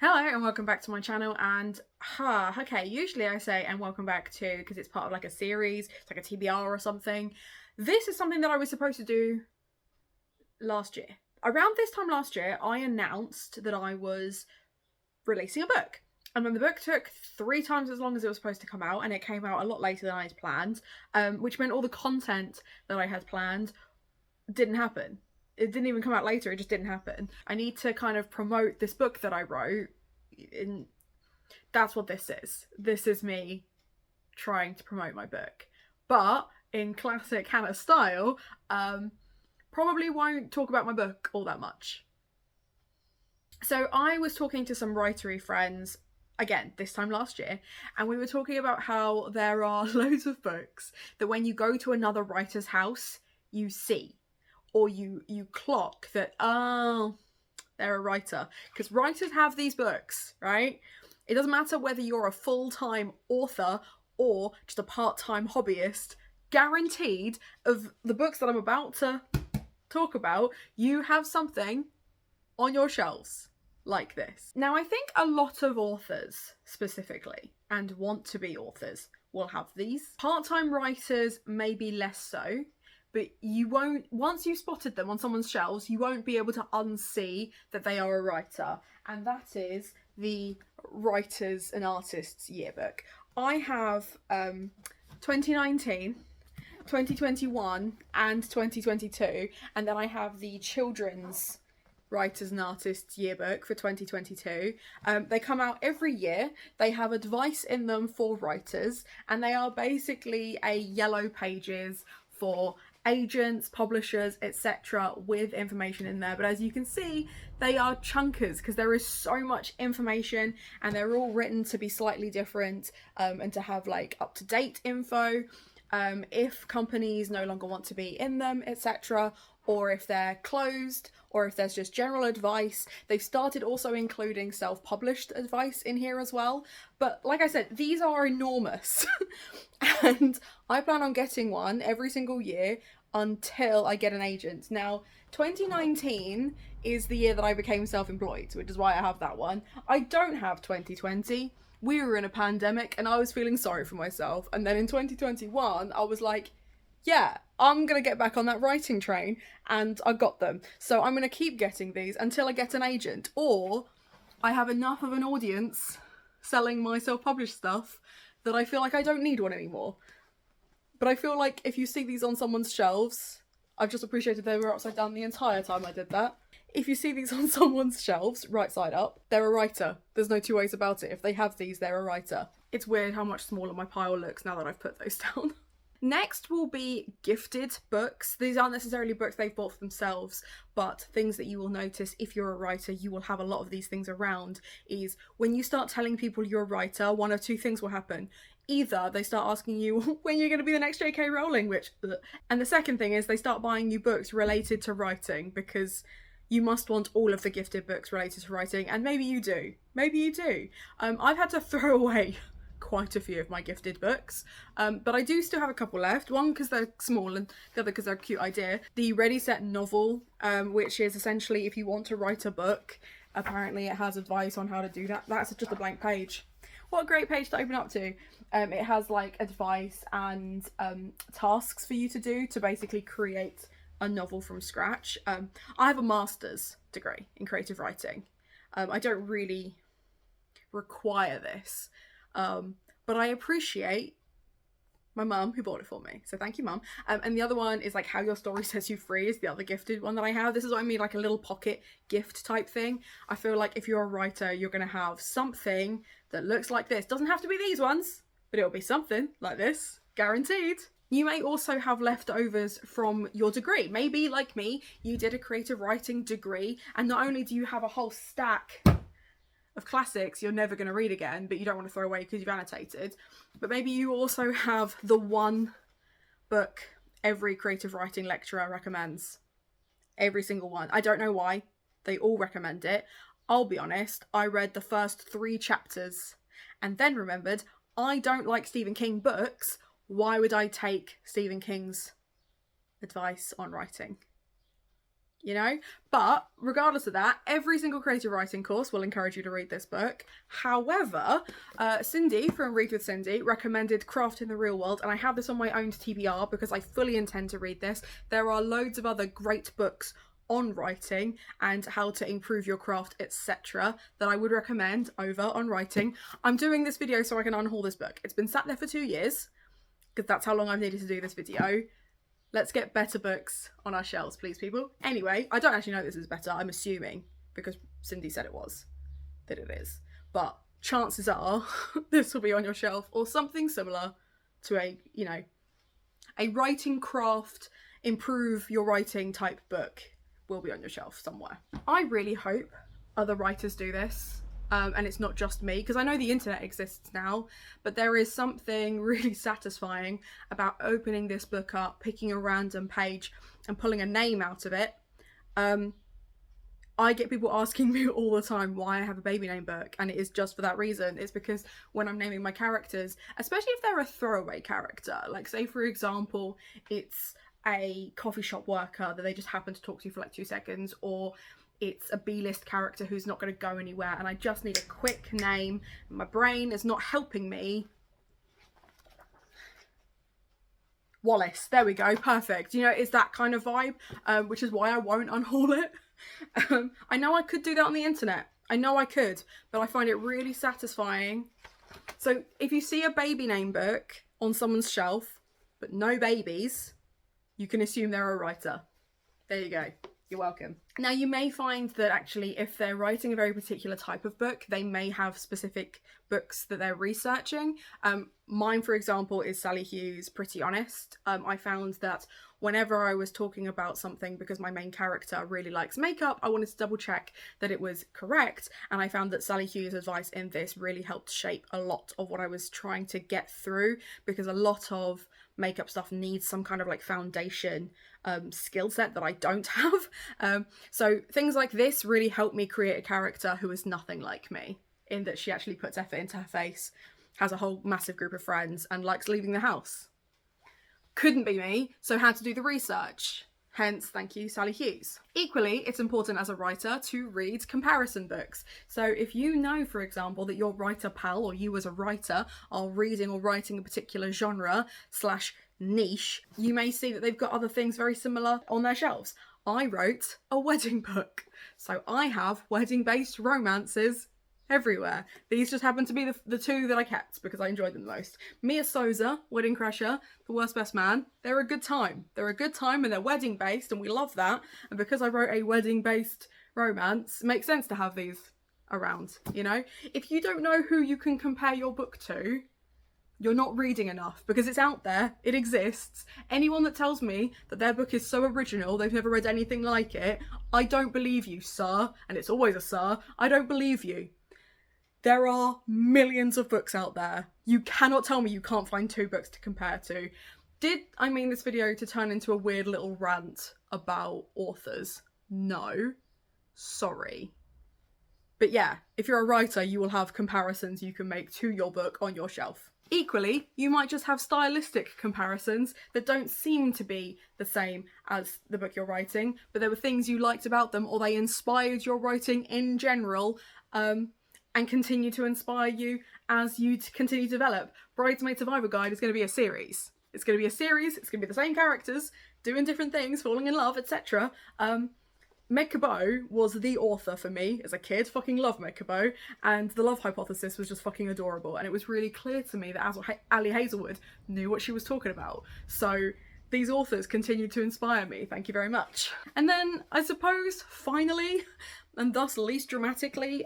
Hello and welcome back to my channel, and okay, usually I say and welcome back to because it's part of like a series, it's like a TBR or something. This is something that I was supposed to do last year. Around this time last year, I announced that I was releasing a book. And then the book took 3 times as long as it was supposed to come out, and it came out a lot later than I had planned, which meant all the content that I had planned didn't happen. It didn't even come out later, it just didn't happen. I need to kind of promote this book that I wrote, and that's what this is. This is me trying to promote my book. But in classic Hannah style, probably won't talk about my book all that much. So I was talking to some writery friends, again, this time last year, and we were talking about how there are loads of books that when you go to another writer's house, you see. Or you clock that, oh, they're a writer. Because writers have these books, right? It doesn't matter whether you're a full-time author or just a part-time hobbyist, guaranteed of the books that I'm about to talk about, you have something on your shelves like this. Now, I think a lot of authors, specifically, and want to be authors, will have these. Part-time writers maybe less so, but you won't, once you've spotted them on someone's shelves, you won't be able to unsee that they are a writer. And that is the Writers and Artists Yearbook. I have 2019, 2021 and 2022, and then I have the Children's Writers and Artists Yearbook for 2022. They come out every year. They have advice in them for writers, and they are basically a yellow pages for agents, publishers, etc. with information in there. But as you can see, they are chunkers because there is so much information, and they're all written to be slightly different and to have like up-to-date info if companies no longer want to be in them, etc., or if they're closed, or if there's just general advice. They've started also including self-published advice in here as well. But like I said, these are enormous. And I plan on getting one every single year until I get an agent. Now, 2019 is the year that I became self-employed, which is why I have that one. I don't have 2020. We were in a pandemic and I was feeling sorry for myself. And then in 2021, I was like, yeah, I'm going to get back on that writing train, and I got them. So I'm going to keep getting these until I get an agent, or I have enough of an audience selling my self-published stuff that I feel like I don't need one anymore. But I feel like if you see these on someone's shelves, I've just appreciated they were upside down the entire time I did that. If you see these on someone's shelves, right side up, they're a writer. There's no two ways about it. If they have these, they're a writer. It's weird how much smaller my pile looks now that I've put those down. Next will be gifted books. These aren't necessarily books they've bought for themselves, but things that you will notice if you're a writer, you will have a lot of these things around, is when you start telling people you're a writer, one of two things will happen. Either they start asking you when you're going to be the next J.K. Rowling, which, and the second thing is they start buying you books related to writing, because you must want all of the gifted books related to writing, and maybe you do. Maybe you do. I've had to throw away quite a few of my gifted books, but I do still have a couple left. One because they're small, and the other because they're a cute idea. The Ready Set novel, which is essentially if you want to write a book, apparently it has advice on how to do that. That's just a blank page. What a great page to open up to. It has like advice and tasks for you to do to basically create a novel from scratch. I have a master's degree in creative writing. I don't really require this, but I appreciate my mum who bought it for me, so thank you, mum. And the other one is like How Your Story Sets You Free is the other gifted one that I have. This is what I mean, like a little pocket gift type thing. I feel like if you're a writer, you're gonna have something that looks like this. Doesn't have to be these ones, but it'll be something like this, guaranteed. You may also have leftovers from your degree. Maybe, like me, you did a creative writing degree, and not only do you have a whole stack of classics you're never going to read again, but you don't want to throw away because you've annotated, but maybe you also have the one book every creative writing lecturer recommends. Every single one. I don't know why. They all recommend it. I'll be honest, I read the first 3 chapters and then remembered I don't like Stephen King books. Why would I take Stephen King's advice on writing? you know? But regardless of that, every single creative writing course will encourage you to read this book. However, Cindy from Read with Cindy recommended Craft in the Real World, and I have this on my own TBR because I fully intend to read this. There are loads of other great books on writing and how to improve your craft, etc., that I would recommend over on writing. I'm doing this video so I can unhaul this book. It's been sat there for 2 years because that's how long I've needed to do this video. Let's get better books on our shelves, please, people. Anyway, I don't actually know this is better. I'm assuming, because Cindy said it was, that it is. But chances are this will be on your shelf or something similar to a, you know, a writing craft, improve your writing type book will be on your shelf somewhere. I really hope other writers do this. And it's not just me, because I know the internet exists now, but there is something really satisfying about opening this book up, picking a random page and pulling a name out of it. I get people asking me all the time why I have a baby name book, and it is just for that reason. It's because when I'm naming my characters, especially if they're a throwaway character, like say for example, it's a coffee shop worker that they just happen to talk to you for like 2 seconds, or it's a B-list character who's not going to go anywhere and I just need a quick name. My brain is not helping me. Wallace, there we go, perfect. You know, it's that kind of vibe, which is why I won't unhaul it. I know I could do that on the internet. I know I could, but I find it really satisfying. So if you see a baby name book on someone's shelf, but no babies, you can assume they're a writer. There you go. You're welcome. Now, you may find that actually if they're writing a very particular type of book, they may have specific books that they're researching. Mine, for example, is Sally Hughes' Pretty Honest. I found that whenever I was talking about something, because my main character really likes makeup, I wanted to double check that it was correct. And I found that Sally Hughes' advice in this really helped shape a lot of what I was trying to get through, because a lot of makeup stuff needs some kind of like foundation skill set that I don't have. So things like this really helped me create a character who is nothing like me, in that she actually puts effort into her face, has a whole massive group of friends, and likes leaving the house. Couldn't be me, so had to do the research. Hence, thank you, Sally Hughes. Equally, it's important as a writer to read comparison books. So if you know, for example, that your writer pal or you as a writer are reading or writing a particular genre / niche, you may see that they've got other things very similar on their shelves. I wrote a wedding book, so I have wedding-based romances everywhere. These just happen to be the 2 that I kept because I enjoyed them the most. Mia Souza, Wedding Crasher, The Worst Best Man, they're a good time. They're a good time and they're wedding based and we love that. And because I wrote a wedding based romance, it makes sense to have these around, you know? If you don't know who you can compare your book to, you're not reading enough, because it's out there, it exists. Anyone that tells me that their book is so original, they've never read anything like it, I don't believe you, sir. And it's always a sir. I don't believe you. There are millions of books out there. You cannot tell me you can't find 2 books to compare to. Did I mean this video to turn into a weird little rant about authors? No. Sorry. But yeah, if you're a writer, you will have comparisons you can make to your book on your shelf. Equally, you might just have stylistic comparisons that don't seem to be the same as the book you're writing, but there were things you liked about them, or they inspired your writing in general, and continue to inspire you as you continue to develop. Bridesmaid Survivor Guide is going to be a series. It's going to be a series, it's going to be the same characters, doing different things, falling in love, etc. Meg Cabot was the author for me as a kid. Fucking love Meg Cabot, and The Love Hypothesis was just fucking adorable, and it was really clear to me that Ali Hazelwood knew what she was talking about. So these authors continue to inspire me, thank you very much. And then, I suppose, finally, and thus least dramatically,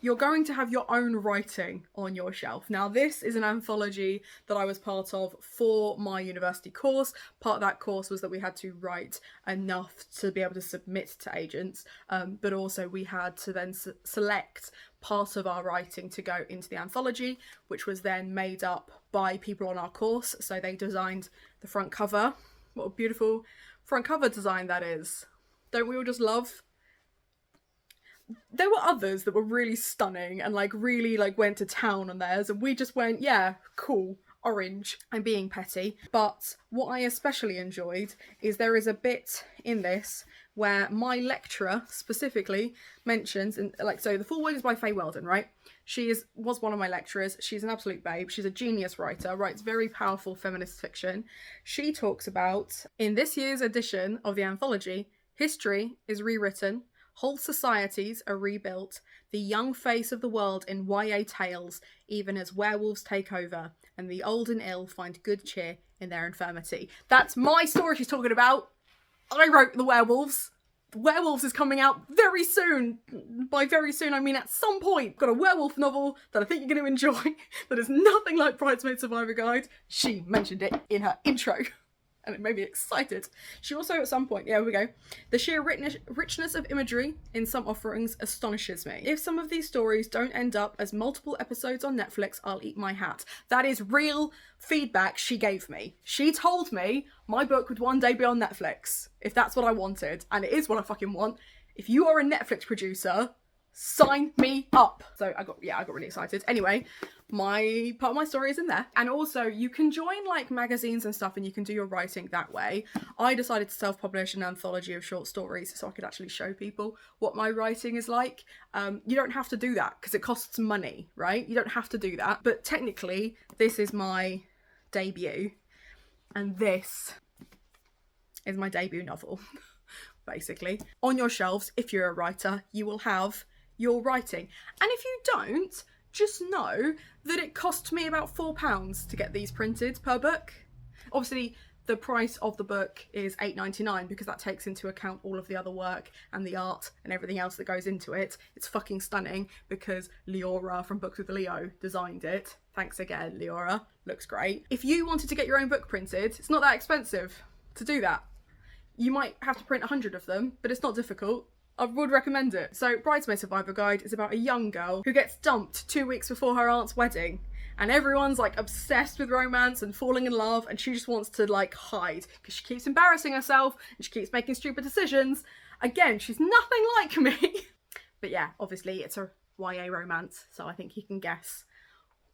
you're going to have your own writing on your shelf. Now, this is an anthology that I was part of for my university course. Part of that course was that we had to write enough to be able to submit to agents, but also we had to then select part of our writing to go into the anthology, which was then made up by people on our course. So they designed the front cover. What a beautiful front cover design that is. Don't we all just love? There were others that were really stunning and like really like went to town on theirs, and we just went, yeah, cool, orange. I'm being petty. But what I especially enjoyed is there is a bit in this where my lecturer specifically mentions, and like, so the foreword is by Faye Weldon, right? She was one of my lecturers. She's an absolute babe. She's a genius writer, writes very powerful feminist fiction. She talks about, in this year's edition of the anthology, history is rewritten, whole societies are rebuilt, the young face of the world in YA tales, even as werewolves take over, and the old and ill find good cheer in their infirmity. That's my story she's talking about. I wrote the werewolves. The werewolves is coming out very soon. By very soon, I mean at some point. Got a werewolf novel that I think you're going to enjoy that is nothing like Bridesmaid Survivor Guide. She mentioned it in her intro. And it made me excited. She also, at some point, yeah, here we go. The sheer richness of imagery in some offerings astonishes me. If some of these stories don't end up as multiple episodes on Netflix, I'll eat my hat. That is real feedback she gave me. She told me my book would one day be on Netflix, if that's what I wanted. And it is what I fucking want. If you are a Netflix producer, sign me up. So I got really excited. Anyway, my part of my story is in there. And also you can join like magazines and stuff and you can do your writing that way. I decided to self-publish an anthology of short stories so I could actually show people what my writing is like. You don't have to do that because it costs money, right? You don't have to do that. But technically this is my debut and this is my debut novel. Basically, on your shelves, if you're a writer, you will have your writing. And if you don't, just know that it cost me about £4 to get these printed per book. Obviously, the price of the book is £8.99 because that takes into account all of the other work and the art and everything else that goes into it. It's fucking stunning because Leora from Books with Leo designed it. Thanks again, Leora. Looks great. If you wanted to get your own book printed, it's not that expensive to do that. You might have to print 100 of them, but it's not difficult. I would recommend it. So Bridesmaid Survivor Guide is about a young girl who gets dumped 2 weeks before her aunt's wedding. And everyone's like obsessed with romance and falling in love and she just wants to like hide because she keeps embarrassing herself and she keeps making stupid decisions. Again, she's nothing like me. But yeah, obviously it's a YA romance, so I think you can guess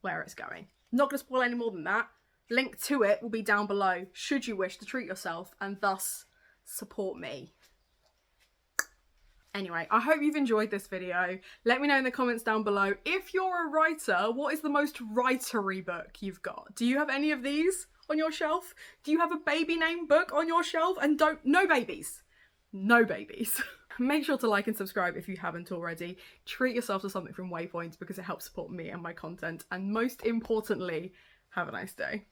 where it's going. Not going to spoil any more than that. Link to it will be down below should you wish to treat yourself and thus support me. Anyway, I hope you've enjoyed this video. Let me know in the comments down below. If you're a writer, what is the most writery book you've got? Do you have any of these on your shelf? Do you have a baby name book on your shelf? And no babies. No babies. Make sure to like and subscribe if you haven't already. Treat yourself to something from Waypoints because it helps support me and my content. And most importantly, have a nice day.